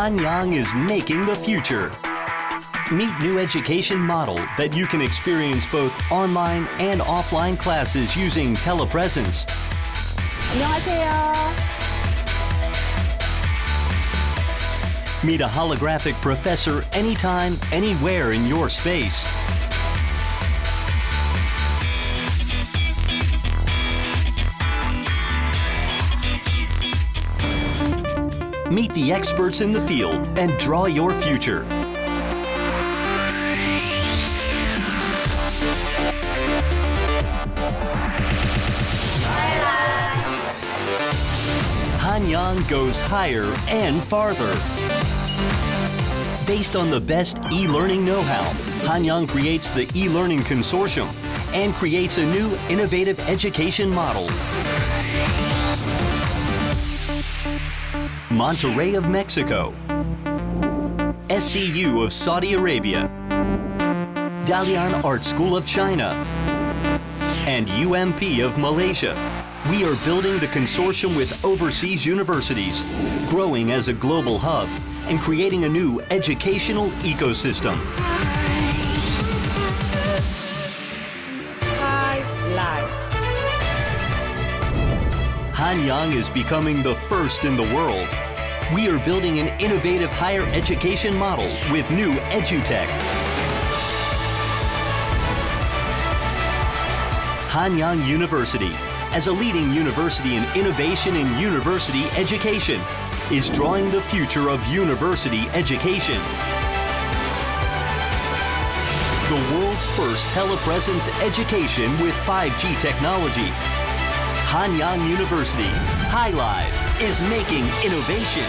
Hanyang is making the future. Meet new education model that you can experience both online and offline classes using Telepresence. 안녕하세요. Meet a holographic professor anytime, anywhere in your space. Meet the experts in the field and draw your future. Hanyang goes higher and farther. Based on the best e-learning know-how, Hanyang creates the e-learning consortium and creates a new innovative education model. Monterrey of Mexico, SCU of Saudi Arabia, Dalian Art School of China, and UMP of Malaysia. We are building the consortium with overseas universities, growing as a global hub, and creating a new educational ecosystem. Hanyang is becoming the first in the world. We are building an innovative higher education model with new edutech. Hanyang University, as a leading university in innovation in university education, is drawing the future of university education. The world's first telepresence education with 5G technology. Hanyang University, HiLive, is making innovation.